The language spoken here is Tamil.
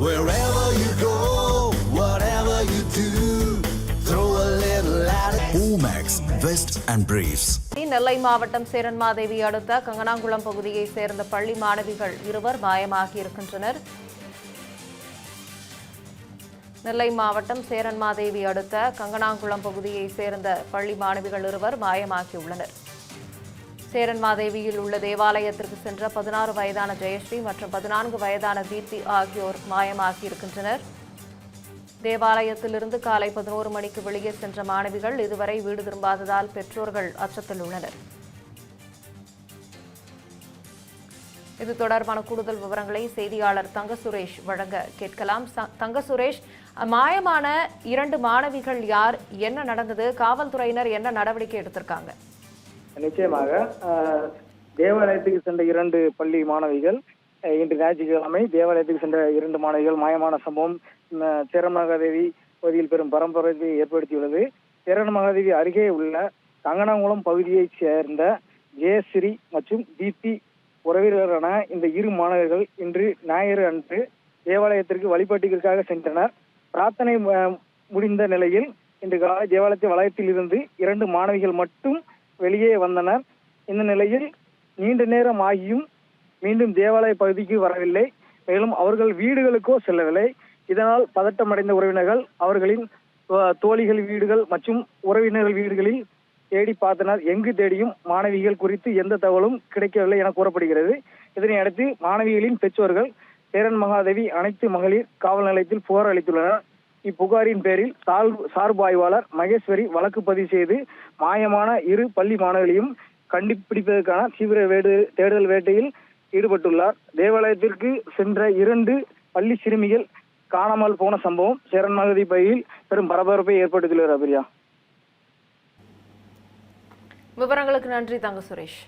Wherever you go, whatever you do, throw a little at it. Omax, Vest and Briefs. நெல்லை மாவட்டம் சேரன்மாதேவி அடுத்த கங்கனாங்குளம் பகுதியை சேர்ந்த பள்ளி மாணவிகள் இருவர் மாயமாகியிருக்கின்றனர். நெல்லை மாவட்டம் சேரன்மாதேவி அடுத்த கங்கனாங்குளம் பகுதியை சேர்ந்த பள்ளி மாணவிகள் இருவர் மாயமாகியுள்ளனர். சேரன்மாதேவியில் உள்ள தேவாலயத்திற்கு சென்ற 16 வயதான ஜெயஸ்ரீ மற்றும் 14 வயதான தீப்தி ஆகியோர் மாயமாகியிருக்கின்றனர். தேவாலயத்திலிருந்து காலை 11 மணிக்கு வெளியே சென்ற மாணவிகள் இதுவரை வீடு திரும்பாததால் பெற்றோர்கள் அச்சத்தில் உள்ளனர். இது தொடர்பான கூடுதல் விவரங்களை செய்தியாளர் தங்க சுரேஷ் வழங்க கேட்கலாம். தங்க சுரேஷ், மாயமான 2 மாணவிகள் யார், என்ன நடந்தது, காவல்துறையினர் என்ன நடவடிக்கை எடுத்திருக்காங்க? நிச்சயமாக தேவாலயத்துக்கு சென்ற 2 பள்ளி மாணவிகள் இன்று ஞாயிற்றுக்கிழமை தேவாலயத்துக்கு சென்ற 2 மாணவிகள் மாயமான சம்பவம் சேரன்மகாதேவி பகுதியில் பெரும் பரபரப்பை ஏற்படுத்தியுள்ளது. சேரன்மகாதேவி அருகே உள்ள கங்கனாங்குளம் பகுதியைச் சேர்ந்த ஜெயஸ்ரீ மற்றும் தீப்தி உறவினரான இந்த 2 மாணவர்கள் இன்று ஞாயிறு அன்று தேவாலயத்திற்கு வழிபாட்டிற்காக சென்றனர். பிரார்த்தனை முடிந்த நிலையில் இன்று காலை தேவாலயத்தின் வளையத்தில் இருந்து 2 மாணவிகள் மட்டும் வெளியே வந்தனர். இந்த நிலையில் நீண்ட நேரம் ஆகியும் மீண்டும் தேவாலய பகுதிக்கு வரவில்லை. மேலும் அவர்கள் வீடுகளுக்கோ செல்லவில்லை. இதனால் பதட்டமடைந்த உறவினர்கள் அவர்களின் தோழிகள் வீடுகள் மற்றும் உறவினர்கள் வீடுகளில் தேடி பார்த்தனர். எங்கு தேடியும் மாணவிகள் குறித்து எந்த தகவலும் கிடைக்கவில்லை என கூறப்படுகிறது. இதனை அடுத்து மாணவிகளின் பெற்றோர்கள் சேரன்மகாதேவி அனைத்து மகளிர் காவல் நிலையத்தில் புகார் அளித்துள்ளனர். இப்புகாரின் பேரில் சார்பு ஆய்வாளர் மகேஸ்வரி வழக்கு பதிவு செய்து மாயமான 2 பள்ளி மாணவர்களையும் கண்டுபிடிப்பதற்கான தீவிர தேடுதல் வேட்டையில் ஈடுபட்டுள்ளார். தேவாலயத்திற்கு சென்ற 2 பள்ளி சிறுமிகள் காணாமல் போன சம்பவம் சேரன்மகாதேவி பகுதியில் பெரும் பரபரப்பை ஏற்படுத்தியுள்ளது. அபிரியா, விவரங்களுக்கு நன்றி தங்க சுரேஷ்.